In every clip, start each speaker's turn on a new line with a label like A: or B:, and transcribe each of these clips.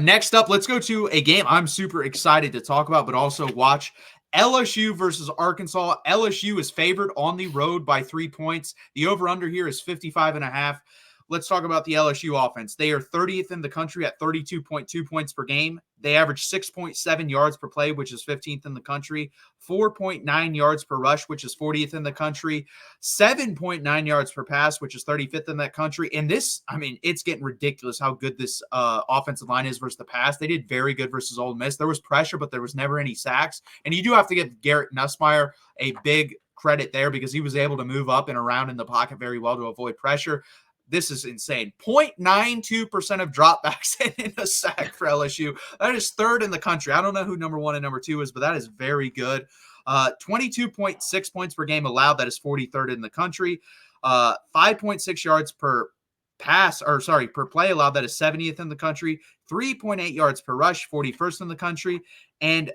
A: Next up, let's go to a game I'm super excited to talk about, but also watch. LSU versus Arkansas. LSU is favored on the road by 3 points. The over-under here is 55.5. Let's talk about the LSU offense. They are 30th in the country at 32.2 points per game. They average 6.7 yards per play, which is 15th in the country, 4.9 yards per rush, which is 40th in the country, 7.9 yards per pass, which is 35th in that country. And this, I mean, it's getting ridiculous how good this offensive line is versus the pass. They did very good versus Ole Miss. There was pressure, but there was never any sacks. And you do have to give Garrett Nussmeier a big credit there because he was able to move up and around in the pocket very well to avoid pressure. This is insane. 0.92% of dropbacks in a sack for LSU. That is third in the country. I don't know who number 1 and number 2 is, but that is very good. 22.6 points per game allowed. That is 43rd in the country. 5.6 yards per per play allowed. That is 70th in the country. 3.8 yards per rush, 41st in the country. And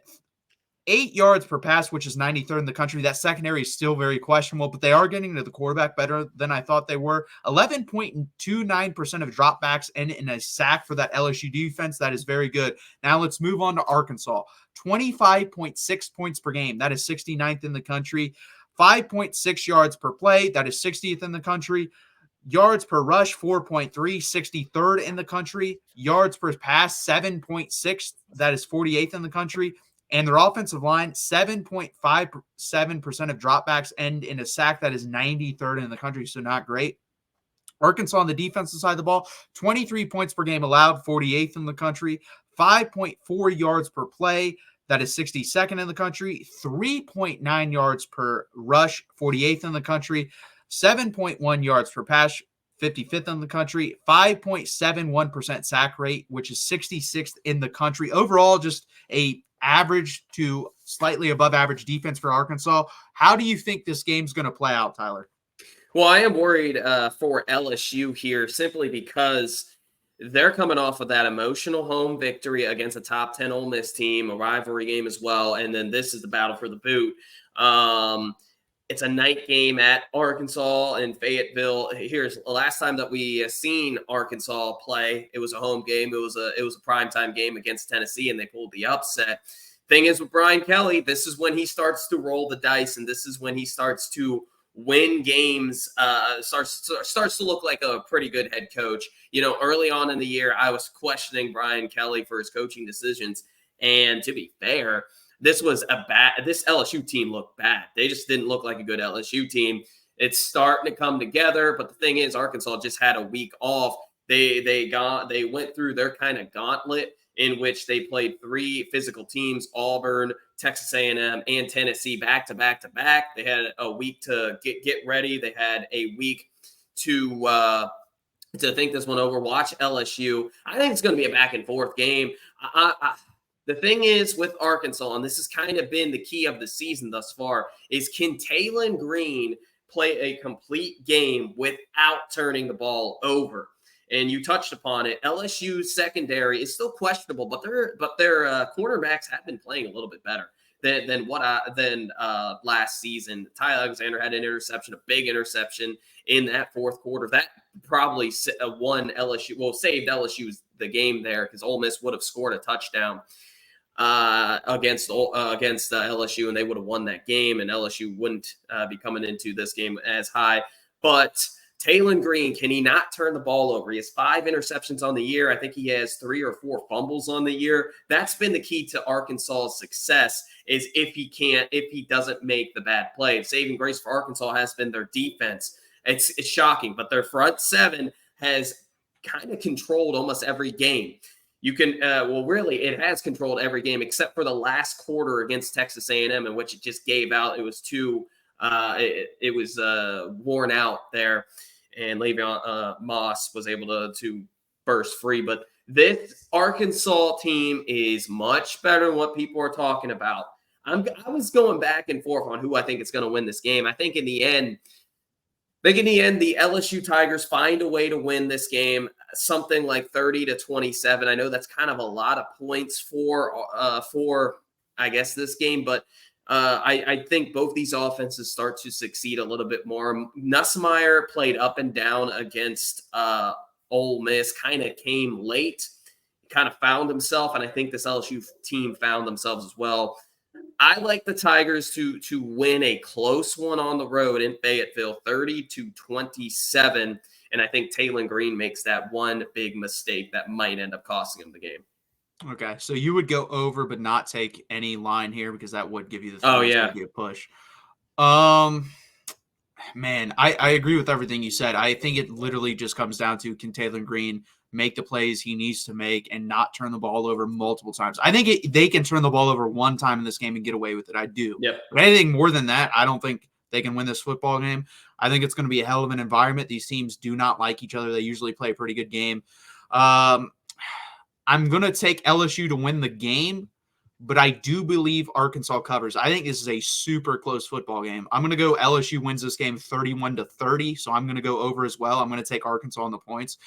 A: 8 yards per pass, which is 93rd in the country. That secondary is still very questionable, but they are getting to the quarterback better than I thought they were. 11.29% of dropbacks and in a sack for that LSU defense. That is very good. Now let's move on to Arkansas. 25.6 points per game. That is 69th in the country. 5.6 yards per play. That is 60th in the country. Yards per rush, 4.3, 63rd in the country. Yards per pass, 7.6. That is 48th in the country. And their offensive line, 7.57% of dropbacks end in a sack. That is 93rd in the country, so not great. Arkansas on the defensive side of the ball, 23 points per game allowed, 48th in the country. 5.4 yards per play. That is 62nd in the country. 3.9 yards per rush, 48th in the country. 7.1 yards per pass, 55th in the country. 5.71% sack rate, which is 66th in the country. Overall, just a average to slightly above average defense for Arkansas. How do you think this game's going to play out, Tyler?
B: Well, I am worried for LSU here simply because they're coming off of that emotional home victory against a top 10 Ole Miss team, a rivalry game as well, and then this is the battle for the boot. It's a night game at Arkansas and Fayetteville. Here's the last time that we seen Arkansas play. It was a home game. It was a primetime game against Tennessee, and they pulled the upset. Thing is with Brian Kelly, this is when he starts to roll the dice, and this is when he starts to win games. Starts to look like a pretty good head coach. You know, early on in the year, I was questioning Brian Kelly for his coaching decisions, and to be fair, this LSU team looked bad. They just didn't look like a good LSU team. It's starting to come together, but the thing is, Arkansas just had a week off. They went through their kind of gauntlet in which they played 3 physical teams: Auburn, Texas A&M, and Tennessee back to back to back. They had a week to get ready. They had a week to think this one over. Watch LSU. I think it's going to be a back and forth game. The thing is with Arkansas, and this has kind of been the key of the season thus far, is can Talon Green play a complete game without turning the ball over? And you touched upon it. LSU's secondary is still questionable, but their quarterbacks have been playing a little bit better than last season. Ty Alexander had an interception, a big interception in that fourth quarter. That probably saved LSU the game there because Ole Miss would have scored a touchdown against LSU, and they would have won that game, and LSU wouldn't be coming into this game as high. But Talon Green, can he not turn the ball over? He has 5 interceptions on the year. I think he has 3 or 4 fumbles on the year. That's been the key to Arkansas's success, is if he doesn't make the bad play. Saving grace for Arkansas has been their defense. It's shocking, but their front 7 has kind of controlled almost every game. You can, really, it has controlled every game except for the last quarter against Texas A&M, in which it just gave out. It was worn out there, and Le'Veon Moss was able to burst free. But this Arkansas team is much better than what people are talking about. I was going back and forth on who I think is going to win this game. I think in the end, the LSU Tigers find a way to win this game, something like 30-27. I know that's kind of a lot of points for I guess this game, but I think both these offenses start to succeed a little bit more. Nussmeier played up and down against Ole Miss, kind of came late. kind of found himself, and I think this LSU team found themselves as well. I like the Tigers to win a close one on the road in Fayetteville, 30-27. And I think Taylor Green makes that one big mistake that might end up costing him the game.
A: Okay, so you would go over but not take any line here because that would give you the
B: Oh,
A: three. So
B: yeah.
A: it'd be a push. Man, I agree with everything you said. I think it literally just comes down to, can Taylor Green make the plays he needs to make and not turn the ball over multiple times? I think they can turn the ball over one time in this game and get away with it. I do.
B: Yep.
A: But anything more than that, I don't think they can win this football game. I think it's going to be a hell of an environment. These teams do not like each other. They usually play a pretty good game. I'm going to take LSU to win the game, but I do believe Arkansas covers. I think this is a super close football game. I'm going to go LSU wins this game 31-30, so I'm going to go over as well. I'm going to take Arkansas on the points.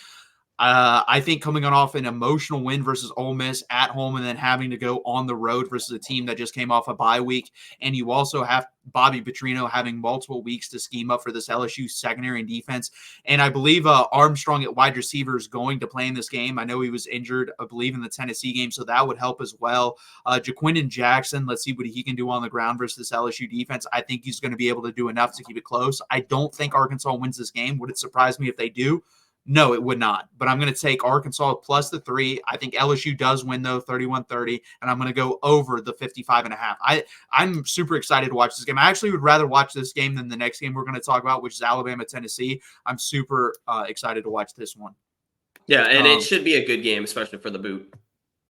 A: I think coming on off an emotional win versus Ole Miss at home and then having to go on the road versus a team that just came off a bye week, and you also have Bobby Petrino having multiple weeks to scheme up for this LSU secondary and defense. And I believe Armstrong at wide receiver is going to play in this game. I know he was injured, I believe, in the Tennessee game, so that would help as well. Jaquindon Jackson, let's see what he can do on the ground versus this LSU defense. I think he's going to be able to do enough to keep it close. I don't think Arkansas wins this game. Would it surprise me if they do? No, it would not. But I'm going to take Arkansas plus the 3. I think LSU does win, though, 31-30, and I'm going to go over the 55.5. I'm super excited to watch this game. I actually would rather watch this game than the next game we're going to talk about, which is Alabama-Tennessee. I'm super excited to watch this one.
B: Yeah, and it should be a good game, especially for the boot.